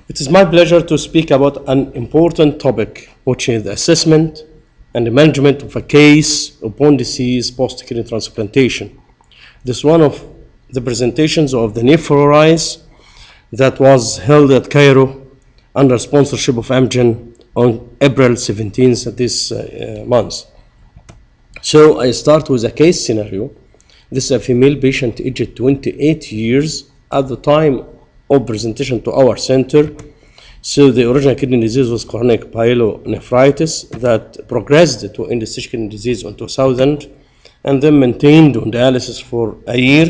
It is my pleasure to speak about an important topic, which is the assessment and the management of a case of bone disease post-kidney transplantation. This is one of the presentations of the Nephrorise that was held at Cairo under sponsorship of Amgen on April 17th this month. So I start with a case scenario. This is a female patient aged 28 years at the time of presentation to our center. So the original kidney disease was chronic pyelonephritis that progressed to end-stage kidney disease in 2000 and then maintained on dialysis for a year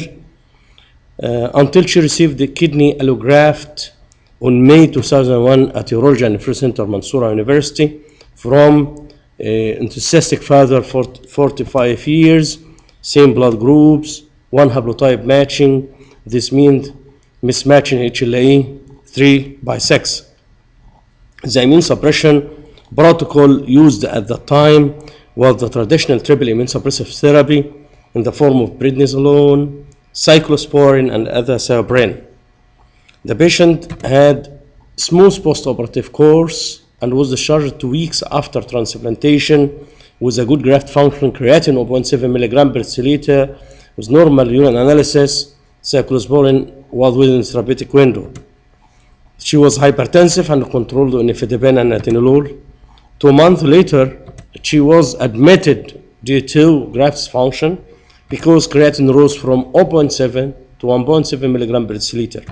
until she received the kidney allograft on May 2001 at Urology and Nephrology Center, Mansoura University, from enthusiastic father for 45 years, same blood groups, one haplotype matching. This means mismatching HLA 3/6. The immune suppression protocol used at the time was the traditional triple immune suppressive therapy in the form of prednisolone, cyclosporin, and azathioprine. The patient had smooth post-operative course and was discharged 2 weeks after transplantation with a good graft function, creatinine of 0.7 milligram per deciliter, with normal urine analysis. Cyclosporin was within the therapeutic window. She was hypertensive and controlled on nifedipine and atenolol. 2 months later, she was admitted due to graft dysfunction because creatinine rose from 0.7 to 1.7 milligram per deciliter.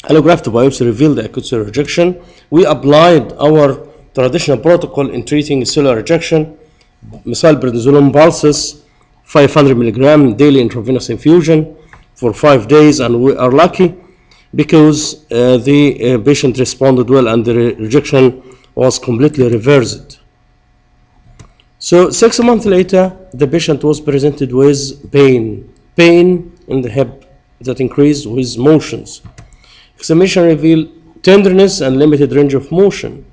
Allograft biopsy revealed acute cellular rejection. We applied our traditional protocol in treating cellular rejection, methylprednisolone pulses, 500 milligram daily intravenous infusion for 5 days, and we are lucky because the patient responded well and the rejection was completely reversed. So 6 months later, the patient was presented with pain in the hip that increased with motions. Examination revealed tenderness and limited range of motion.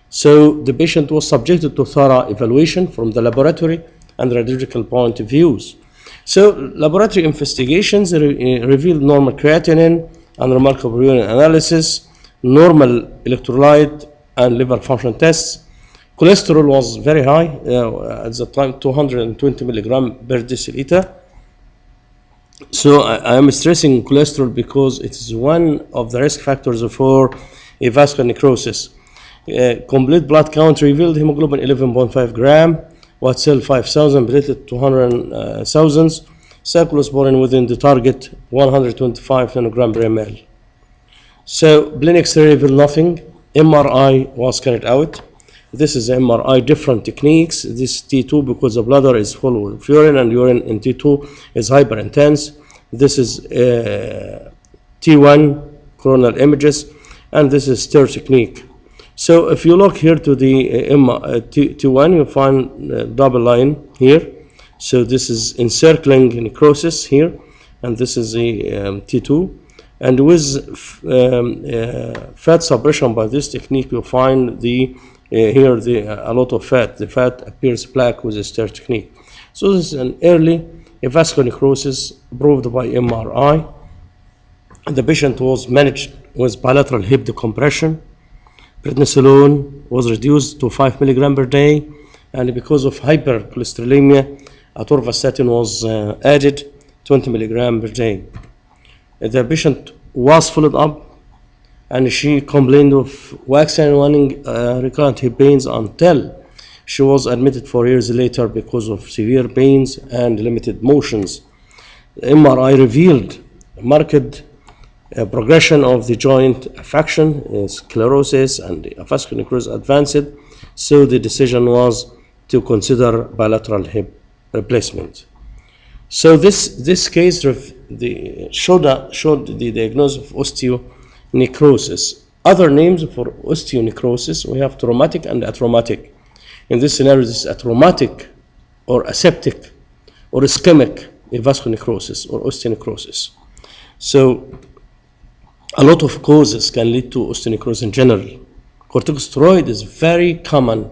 So the patient was subjected to thorough evaluation from the laboratory and radiological point of views. So laboratory investigations revealed normal creatinine and remarkable urine analysis, normal electrolyte and liver function tests. Cholesterol was very high at the time, 220 milligram per deciliter. So I am stressing cholesterol because it is one of the risk factors for a vascular necrosis. Complete blood count revealed hemoglobin 11.5 gram, white cell 5,000, platelet 200,000, cyclosporin within the target 125 nanogram per ml. So plain X-ray revealed nothing. MRI was carried out. This is MRI, different techniques. This T2 because the bladder is full of urine and urine in T2 is hyper intense. This is T1 coronal images, and this is STIR technique. So if you look here to the T1, you find a double line here. So this is encircling necrosis here, and this is the T2. And with fat suppression by this technique, you find the here a lot of fat. The fat appears black with the STIR technique. So this is an early vascular necrosis proved by MRI. The patient was managed with bilateral hip decompression. Prednisolone was reduced to 5 milligram per day, and because of hypercholesterolemia, atorvastatin was added 20 milligram per day. The patient was followed up, and she complained of waxing and waning recurrent hip pains until she was admitted 4 years later because of severe pains and limited motions. The MRI revealed marked progression of the joint affection, sclerosis, and the vascular necrosis advanced, so the decision was to consider bilateral hip replacement. So this case showed the diagnosis of osteonecrosis. Other names for osteonecrosis, we have traumatic and atraumatic. In this scenario, this is atraumatic or aseptic or ischemic vascular necrosis or osteonecrosis. So a lot of causes can lead to osteonecrosis in general. Corticosteroid is very common,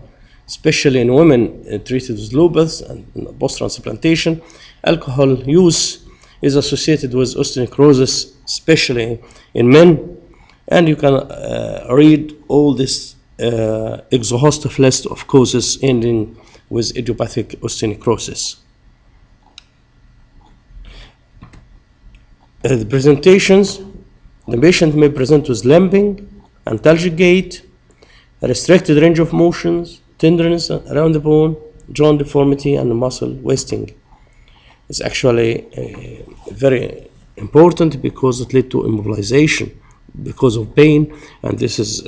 especially in women treated with lupus and post-transplantation. Alcohol use is associated with osteonecrosis, especially in men. And you can read all this exhaustive list of causes ending with idiopathic osteonecrosis. The presentations, the patient may present with limping, antalgic gait, a restricted range of motions, tenderness around the bone, joint deformity, and muscle wasting. It's actually very important because it leads to immobilization because of pain, and this is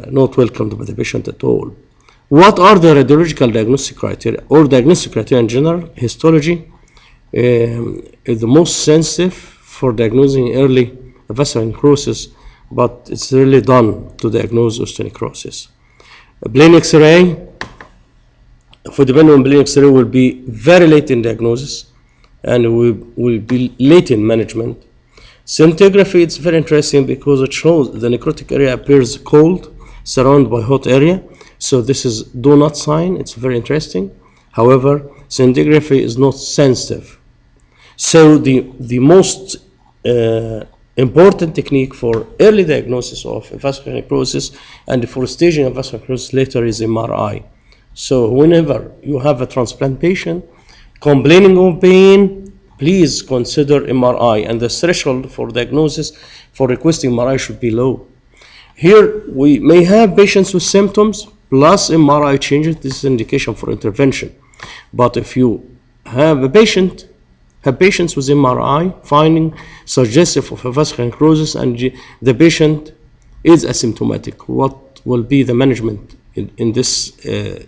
not welcomed by the patient at all. What are the radiological diagnostic criteria or diagnostic criteria in general? Histology is the most sensitive for diagnosing early vascular necrosis, but it's really done to diagnose osteonecrosis. A plain X-ray, for depending on plain X-ray, will be very late in diagnosis and will be late in management. Scintigraphy, it's very interesting because it shows the necrotic area appears cold, surrounded by hot area. So this is do not sign. It's very interesting. However, scintigraphy is not sensitive. So the most important technique for early diagnosis of vascular necrosis and for staging of vascular necrosis later is MRI. So whenever you have a transplant patient complaining of pain, please consider MRI, and the threshold for diagnosis for requesting MRI should be low. Here we may have patients with symptoms plus MRI changes. This is indication for intervention. But if you have patients with MRI finding suggestive of a vascular necrosis and the patient is asymptomatic, what will be the management in this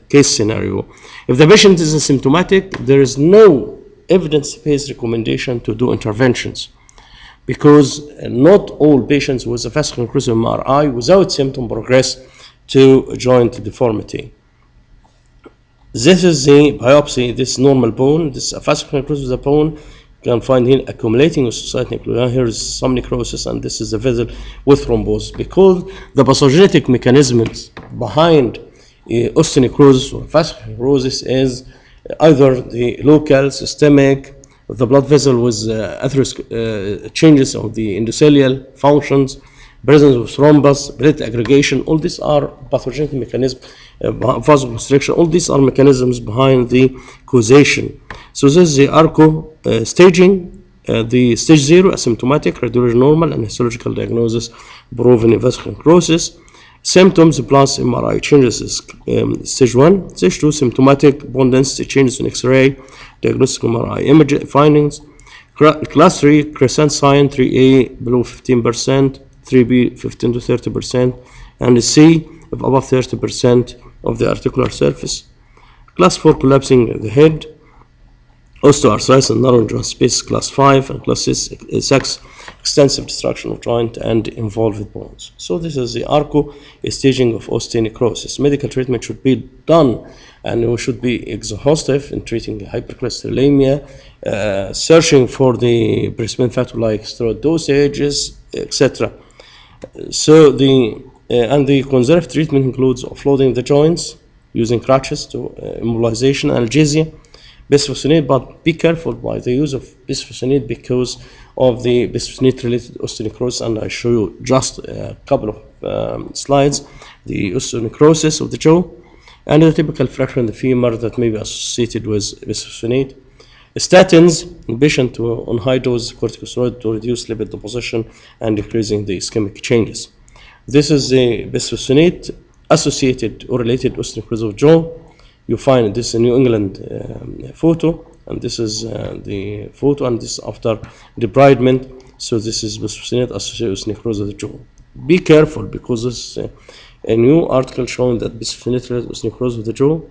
case scenario? If the patient is asymptomatic, there is no evidence-based recommendation to do interventions because not all patients with a vascular necrosis MRI without symptom progress to joint deformity. This is the biopsy, this normal bone, this vascular necrosis of the bone. You can find here accumulating osteocyte nuclei. Here is some necrosis, and this is a vessel with thrombosis. Because the pathogenetic mechanisms behind osteonecrosis or vascular necrosis is either the local, systemic, the blood vessel with changes of the endothelial functions, presence of thrombus, platelet aggregation. All these are pathogenic mechanisms, vasoconstriction. All these are mechanisms behind the causation. So this is the ARCO staging. The stage 0, asymptomatic, radiology normal, and histological diagnosis proven vascular necrosis. Symptoms plus MRI changes is stage 1. Stage 2, symptomatic, bone density changes in X-ray, diagnostic MRI image findings. Class 3, crescent sign, 3A below 15%, 3B 15 to 30%, and C above 30% of the articular surface. Class 4, collapsing the head, osteoarthritis and narrow joint space, class 5, and class 6, extensive destruction of joint and involved bones. So this is the ARCO staging of osteonecrosis. Medical treatment should be done, and we should be exhaustive in treating hypercholesterolemia, searching for the precipitating factor like steroid dosages, etc. So the conservative treatment includes offloading the joints using crutches to immobilization, analgesia, bisphosphonate, but be careful by the use of bisphosphonate because of the bisphosphonate-related osteonecrosis, and I show you just a couple of slides, the osteonecrosis of the jaw, and the typical fracture in the femur that may be associated with bisphosphonate. Statins in patient on high dose corticosteroid to reduce lipid deposition and decreasing the ischemic changes. This is the bisphosphonate associated or related osteonecrosis of jaw. You find this in New England photo, and this is the photo, and this after debridement. So this is bisphosphonate associated with necrosis of the jaw. Be careful because this a new article showing that bisphosphonate with necrosis of the jaw,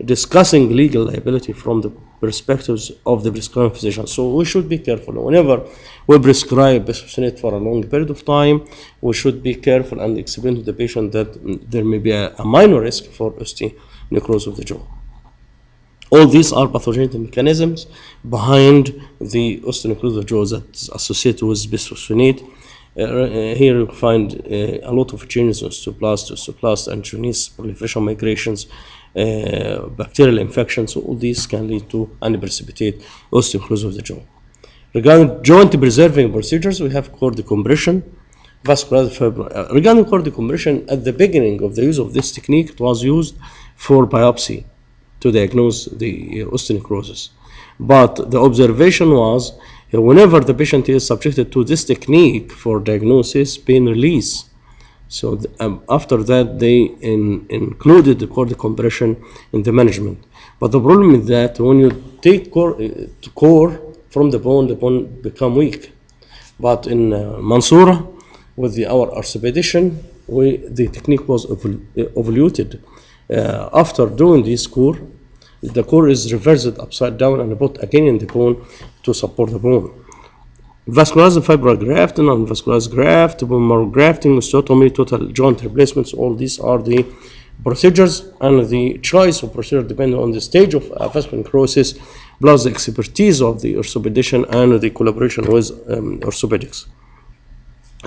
discussing legal liability from the perspectives of the prescribing physician. So we should be careful. Whenever we prescribe bisphosphonate for a long period of time, we should be careful and explain to the patient that there may be a minor risk for osteonecrosis of the jaw. All these are pathogenic mechanisms behind the osteonecrosis of the jaw that's associated with bisphosphonate. Here you find a lot of changes in osteoblast, and angiogenic proliferation migrations, bacterial infections. So all these can lead to and precipitate osteoporosis of the jaw. Regarding joint preserving procedures, we have cord decompression, vascular fibrosis. Regarding core decompression, at the beginning of the use of this technique, it was used for biopsy to diagnose the osteonecrosis. But the observation was whenever the patient is subjected to this technique for diagnosis, pain release. So after that, they included the core decompression in the management. But the problem is that when you take core from the bone become weak. But in Mansoura, with our orthopedician, the technique was evaluated. After doing this core, the core is reversed upside down and put again in the bone to support the bone. Vascularized fibroid graft, non-vascularized graft, bone marrow grafting, osteotomy, total joint replacements, all these are the procedures, and the choice of procedure depends on the stage of vascular necrosis, plus the expertise of the orthopedician and the collaboration with orthopedics.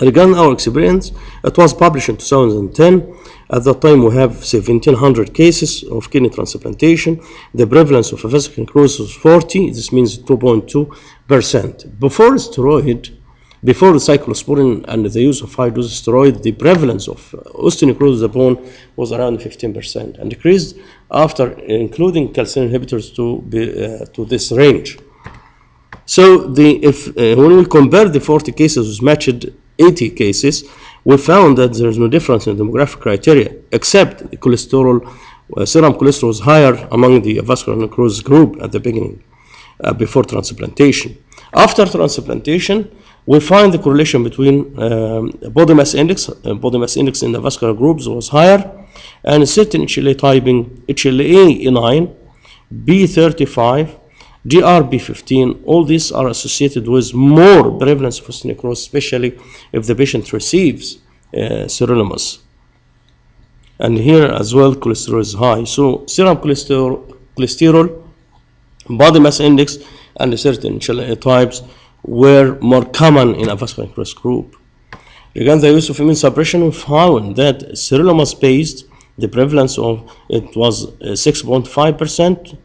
Regarding our experience, it was published in 2010. At that time, we have 1,700 cases of kidney transplantation. The prevalence of vascular necrosis was 40. This means 2.2%. Before steroid, before the cyclosporin and the use of high-dose steroid, the prevalence of osteonecrosis of the bone was around 15% and decreased after including calcium inhibitors to this range. So when we compare the 40 cases with matched 80 cases, we found that there is no difference in demographic criteria, except the cholesterol, serum cholesterol was higher among the vascular necrosis group at the beginning, before transplantation. After transplantation, we find the correlation between body mass index in the vascular groups was higher, and certain HLA typing, HLA-E9, B35, GRB15, all these are associated with more prevalence of osteonecrosis, especially if the patient receives sirolimus. And here as well, cholesterol is high. So serum cholesterol, body mass index, and certain HLA types were more common in a vascular necrosis group. Regarding the use of immunosuppression, we found that sirolimus-based, the prevalence of it was 6.5%.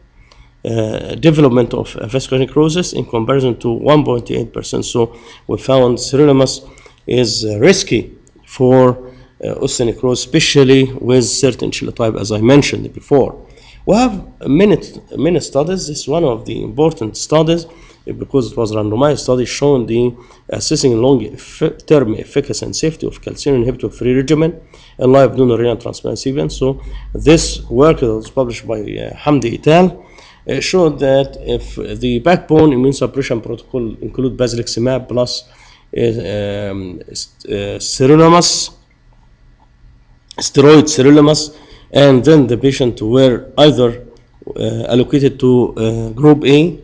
Development of vascular necrosis in comparison to 1.8%. So we found sirolimus is risky for osteonecrosis, especially with certain HLA type, as I mentioned before. We have many studies. This is one of the important studies because it was a randomized study showing the assessing long-term efficacy and safety of calcium inhibitor-free regimen in live donor renal transplant sequence. So this work that was published by Hamdi et al. Showed that if the backbone immune suppression protocol include basiliximab plus steroid sirolimus, and then the patient were either allocated to group A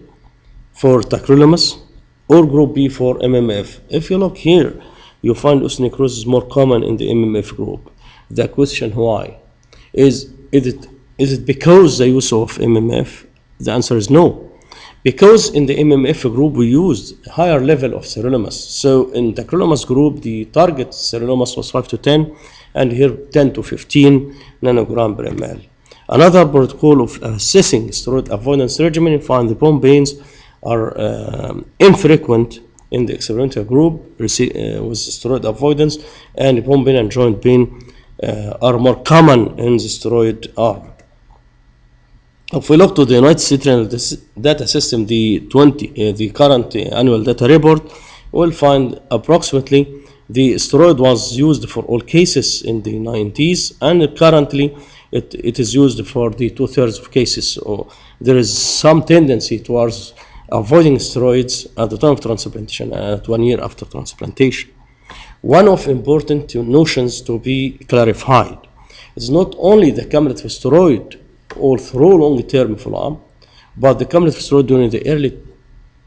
for tacrolimus or group B for MMF. If you look here, you find osteonecrosis more common in the MMF group. The question why? Is it because the use of MMF? The answer is no. Because in the MMF group we used higher level of sirolimus. So in the tacrolimus group, the target sirolimus was 5 to 10, and here 10 to 15 nanogram per ml. Another protocol of assessing steroid avoidance regimen, find the bone pains are infrequent in the experimental group with steroid avoidance, and bone pain and joint pain are more common in the steroid arm. If we look to the United States data system, the current annual data report, we'll find approximately the steroid was used for all cases in the 90s, and currently it is used for the 2/3 of cases. So there is some tendency towards avoiding steroids at the time of transplantation and at 1 year after transplantation. One of important notions to be clarified is not only the cumulative steroid all through long-term follow-up, but the cumulative steroid during the early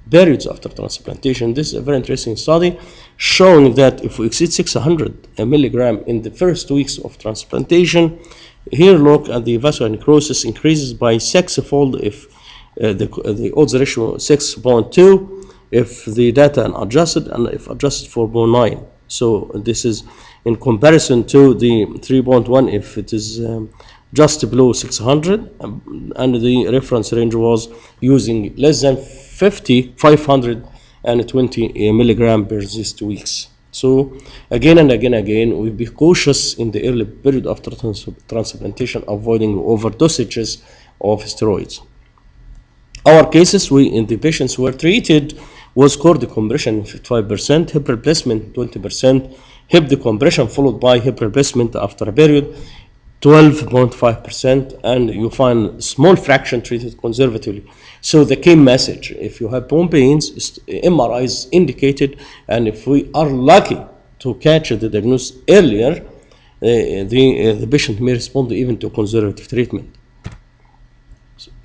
periods after transplantation. This is a very interesting study showing that if we exceed 600 milligram in the first weeks of transplantation, here look at the vascular necrosis increases by 6-fold if the odds ratio 6.2 if the data are adjusted, and if adjusted for bone 9. So this is in comparison to the 3.1 if it is just below 600, and the reference range was using less than 520 milligram per these 2 weeks. So again and again, we be cautious in the early period after transplantation, avoiding overdosages of steroids. Our cases, in the patients who were treated was core decompression 55%, hip replacement 20%, hip decompression followed by hip replacement after a period 12.5%, and you find small fraction treated conservatively. So the key message, if you have bone pains, MRI is indicated, and if we are lucky to catch the diagnosis earlier, the patient may respond even to conservative treatment.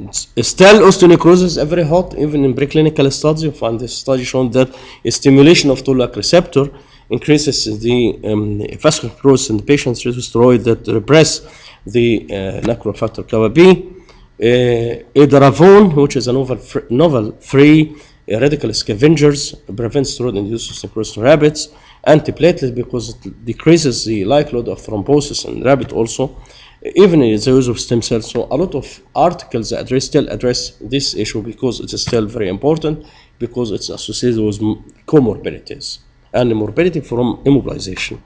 Still, osteonecrosis is very hot, even in preclinical studies. You find this study shown that a stimulation of toll-like receptor increases the vascular necrosis in the patients with steroid that repress the necro factor kappa B. Edaravone, which is a novel free radical scavengers, prevents steroid-induced osteonecrosis in rabbits. Antiplatelet, because it decreases the likelihood of thrombosis in rabbit also, even in the use of stem cells. So a lot of articles still address this issue because it is still very important, because it's associated with comorbidities and morbidity from immobilization.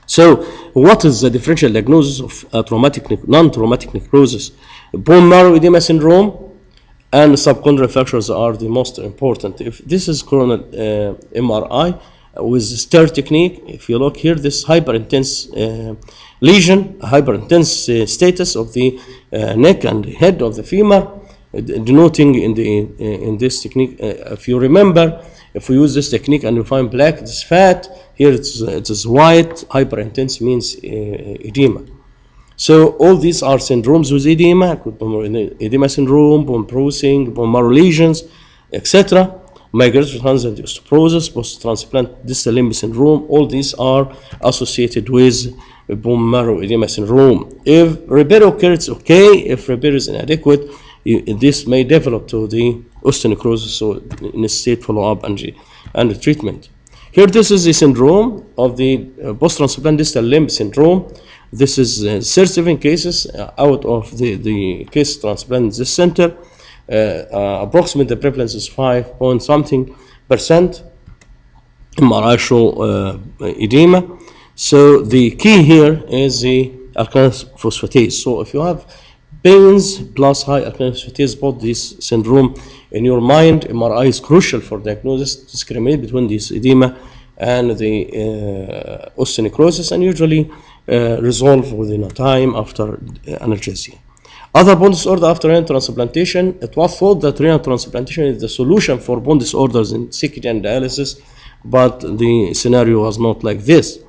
So what is the differential diagnosis of non-traumatic necrosis? Bone marrow edema syndrome and subchondral fractures are the most important. If this is coronal MRI with stir technique, if you look here, this hyperintense lesion, hyperintense status of the neck and head of the femur, denoting in this technique. If you remember, if we use this technique and we find black, it's fat. Here it is white. Hyperintense means edema. So all these are syndromes with edema, edema syndrome, bone bruising, bone marrow lesions, etc. Migrated transient osteoporosis, post-transplant distal limb syndrome. All these are associated with bone marrow edema syndrome. If repair occurs, okay. If repair is inadequate, this may develop to the osteonecrosis, so necessitate follow-up and treatment. Here, this is the syndrome of the post-transplant distal limb syndrome. This is 37 cases out of the case transplant in this center. Approximate the prevalence is 5 point something %. MRI show edema. So the key here is the alkaline phosphatase. So if you have pains plus high alkaline phosphatase, both this syndrome in your mind, MRI is crucial for diagnosis, discriminate between this edema and the osteonecrosis, and usually resolve within a time after analgesia. Other bone disorder after renal transplantation, it was thought that renal transplantation is the solution for bone disorders in CKD and dialysis, but the scenario was not like this.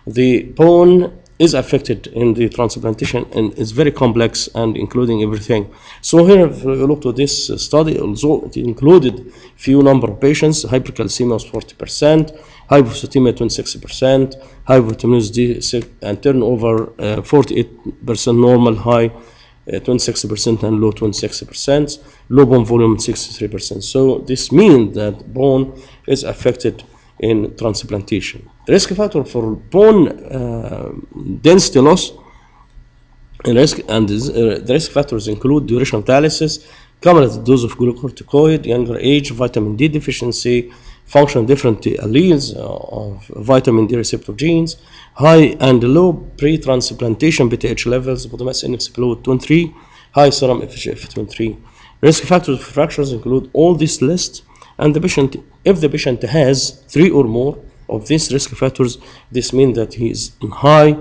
The bone is affected in the transplantation and is very complex and including everything. So here, if you look to this study, although it included few number of patients, hypercalcemia was 40%, hypophosphatemia 26%, hypovitamin D and turnover 48% normal, high 26% and low 26%, low bone volume 63%. So this means that bone is affected in transplantation. Risk factor for bone density loss the risk factors include duration of dialysis, cumulative dose of glucocorticoid, younger age, vitamin D deficiency, function different alleles of vitamin D receptor genes, high and low pre-transplantation BTH levels, body mass index below 23, high serum FGF23. Risk factors for fractures include all this list, and the patient, if the patient has 3 or more of these risk factors, this means that he is in high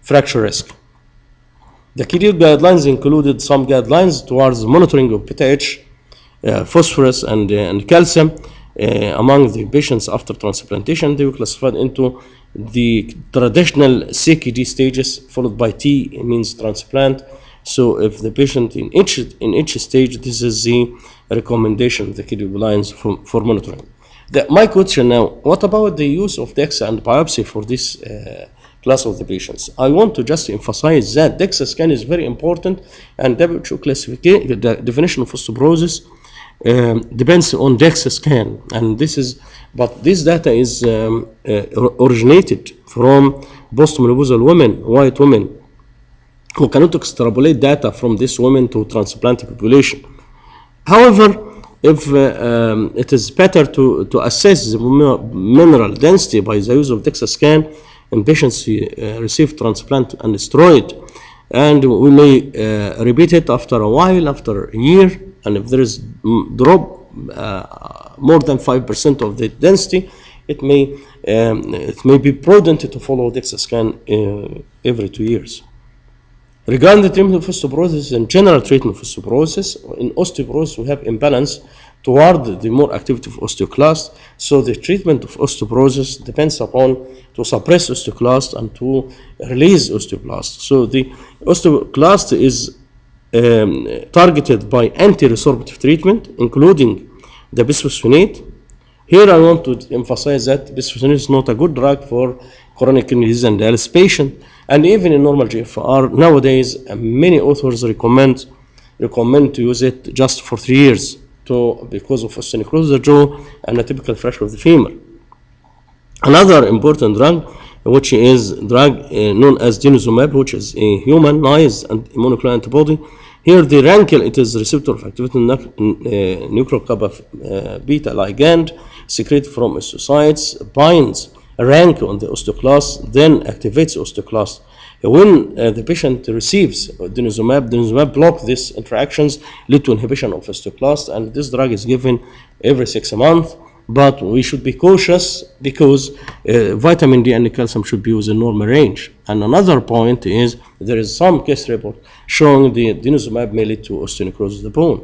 fracture risk. The KDIGO guidelines included some guidelines towards monitoring of BTH, phosphorus, and calcium among the patients after transplantation. They were classified into the traditional CKD stages, followed by T, it means transplant. So if the patient in each stage, this is the recommendation of the KDIGO guidelines for monitoring. My question now, what about the use of DEXA and biopsy for this class of the patients? I want to just emphasize that DEXA scan is very important, and WHO classification, the definition of osteoporosis depends on DEXA scan, and but this data is originated from postmenopausal women, white women, who cannot extrapolate data from this women to transplanted population. However, if it is better to assess the mineral density by the use of DEXA scan in patients who receive transplant and steroid, and we may repeat it after a while, after a year, and if there is drop more than 5% of the density, it may be prudent to follow DEXA scan every 2 years. Regarding the treatment of osteoporosis and general treatment of osteoporosis, in osteoporosis we have imbalance toward the more activity of osteoclast. So the treatment of osteoporosis depends upon to suppress osteoclast and to release osteoblast. So the osteoclast is targeted by anti-resorptive treatment, including the bisphosphonate. Here I want to emphasize that bisphosphonate is not a good drug for chronic kidney disease and dialysis patient, and even in normal GFR nowadays many authors recommend to use it just for 3 years because of osteonecrosis of the jaw and a typical fracture of the femur. Another important drug, which is drug known as denosumab, which is a humanized and monoclonal antibody. Here the RANKL, it is receptor of activating nucleocappa beta ligand secreted from osteocytes, binds RANK on the osteoclast, then activates osteoclast. When the patient receives denosumab blocks these interactions, lead to inhibition of osteoclast, and this drug is given every 6 months. But we should be cautious because vitamin D and calcium should be within normal range. And another point is there is some case report showing the denosumab may lead to osteonecrosis of the bone.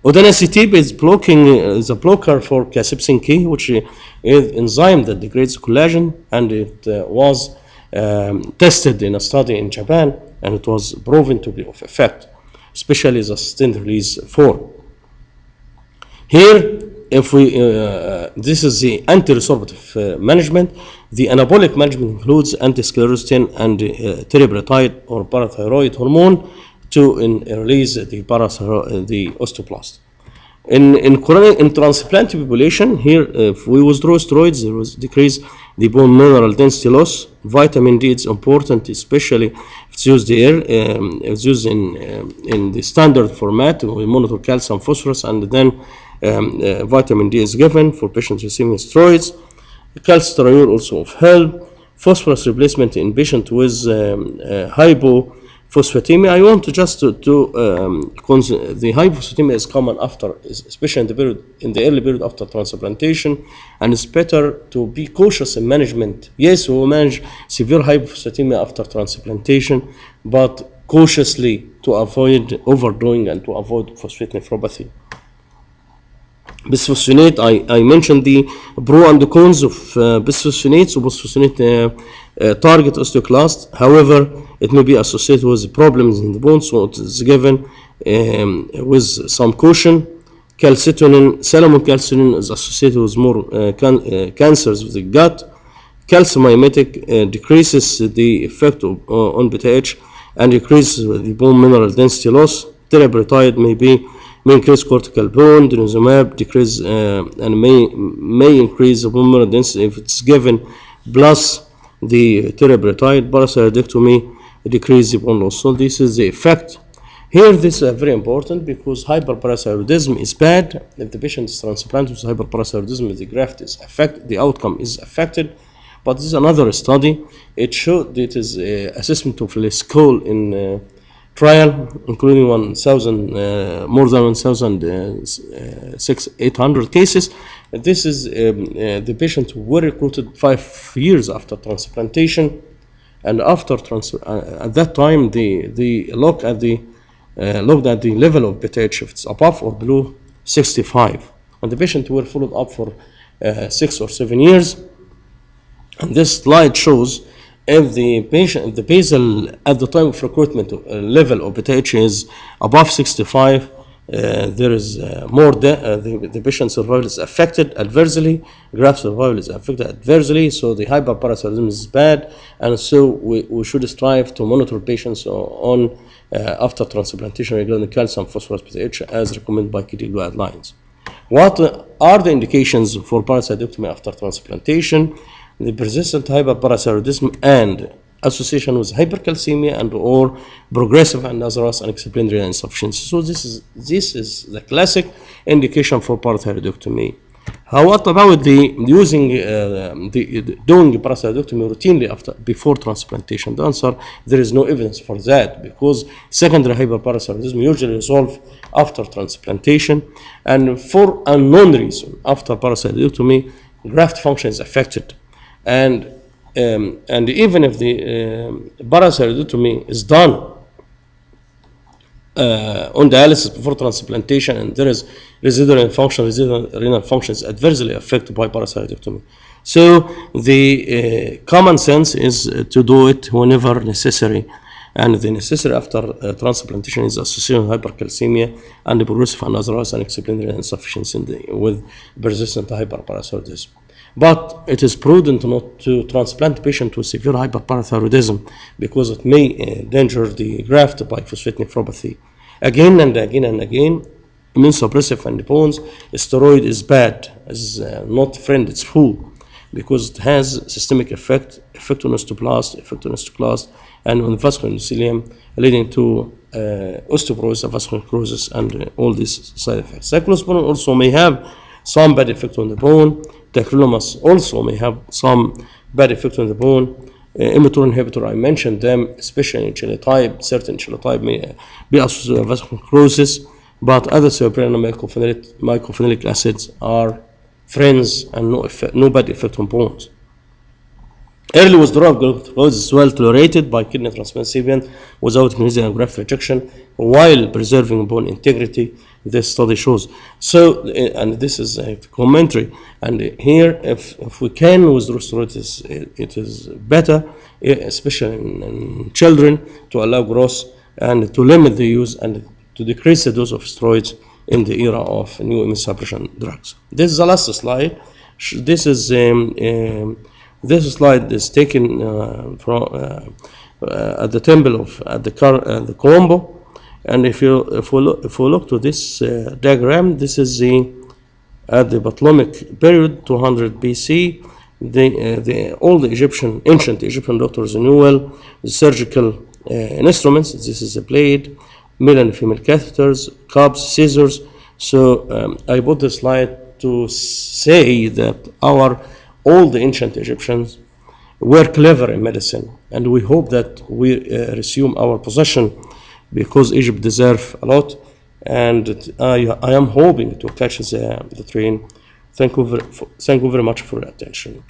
Odanacetib is a blocker for cathepsin K, which is an enzyme that degrades collagen, and it was tested in a study in Japan, and it was proven to be of effect, especially the sustained release form. Here, if we this is the anti-resorptive management. The anabolic management includes anti-sclerostin and teriparatide or parathyroid hormone to release the osteoblast. In transplanted population, here if we withdraw steroids, there was decrease the bone mineral density loss. Vitamin D is important, especially if it's used here. It's used in the standard format. We monitor calcium, phosphorus, and then vitamin D is given for patients receiving steroids. Calcitriol also of help. Phosphorus replacement in patients with hypophosphatemia. I want to just the hypophosphatemia is common after, especially in the early period after transplantation, and it's better to be cautious in management. Yes, we will manage severe hypophosphatemia after transplantation, but cautiously to avoid overdoing and to avoid phosphate nephropathy. Bisphosphonate, I mentioned the pro and the cons of bisphosphonates. So bisphosphonate target osteoclast. However, it may be associated with problems in the bone, so it is given with some caution. Calcitonin, salamocalcitonin is associated with more cancers of the gut. Calcium mimetic decreases the effect on beta H and decreases the bone mineral density loss. Teriparatide may increase cortical bone. Denosumab decrease and may increase the bone mineral density if it's given, plus the teriparatide. Parathyroidectomy decrease the bone loss. So this is the effect. Here, this is very important because hyperparathyroidism is bad. If the patient is transplanted with hyperparathyroidism, the graft is affected, the outcome is affected. But this is another study. It showed that it is assessment of the skull in trial, including more than 1,800 cases. This is the patients who were recruited 5 years after transplantation, and after at that time they looked at the level of beta H, if it's above or below 65, and the patients were followed up for 6 or 7 years. And this slide shows if the basal at the time of recruitment level of beta H is above 65, there is more the patient survival is affected adversely, graft survival is affected adversely, so the hyperparathyroidism is bad, and so we should strive to monitor patients on after transplantation regarding calcium, phosphorus, beta H as recommended by KDIGO guidelines. What are the indications for parathyroidectomy after transplantation? The persistent hyperparathyroidism and association with hypercalcemia and or progressive and otherwise unexplained renal insufficiency. So this is the classic indication for parathyroidectomy. What about the using doing parathyroidectomy routinely before transplantation? The answer, there is no evidence for that, because secondary hyperparathyroidism usually resolve after transplantation, and for unknown reason after parathyroidectomy graft function is affected, and even if the parathyroidectomy is done on dialysis before transplantation and there is residual renal function is adversely affected by parathyroidectomy. So the common sense is to do it whenever necessary, and the necessary after transplantation is associated with hypercalcemia and progressive and otherwise unexplained renal insufficiency with persistent hyperparathyroidism. But it is prudent not to transplant patient with severe hyperparathyroidism because it may endanger the graft by phosphate nephropathy. Again and again and again, immunosuppressive and bones, steroid is bad, is not friend, it's fool, because it has systemic effect on osteoclast, and on vascular endothelium, leading to osteoporosis, vascular necrosis, and all these side effects. Cyclosporin also may have some bad effect on the bone. Tacrolimus also may have some bad effect on the bone. mTOR inhibitor, I mentioned them, especially in chelotype. Certain chelotype may be associated with vascular necrosis, but other cerebral mycophenolic acids are friends and no bad effect on bones. Early withdrawal of glucose is well tolerated by kidney transplant recipient without kinesia graft rejection while preserving bone integrity. This study shows. So, and this is a commentary. And here, if we can withdraw steroids, it is better, especially in children, to allow growth and to limit the use and to decrease the dose of steroids in the era of new immunosuppression drugs. This is the last slide. This slide is taken from at the temple of the Colombo, and if we look to this diagram, this is at the Ptolemaic period, 200 BC. All the ancient Egyptian doctors knew well the surgical instruments. This is a blade, male and female catheters, cups, scissors. So I put this slide to say that all the ancient Egyptians were clever in medicine, and we hope that we resume our position, because Egypt deserves a lot, and I am hoping to catch the train. Thank you very much for your attention.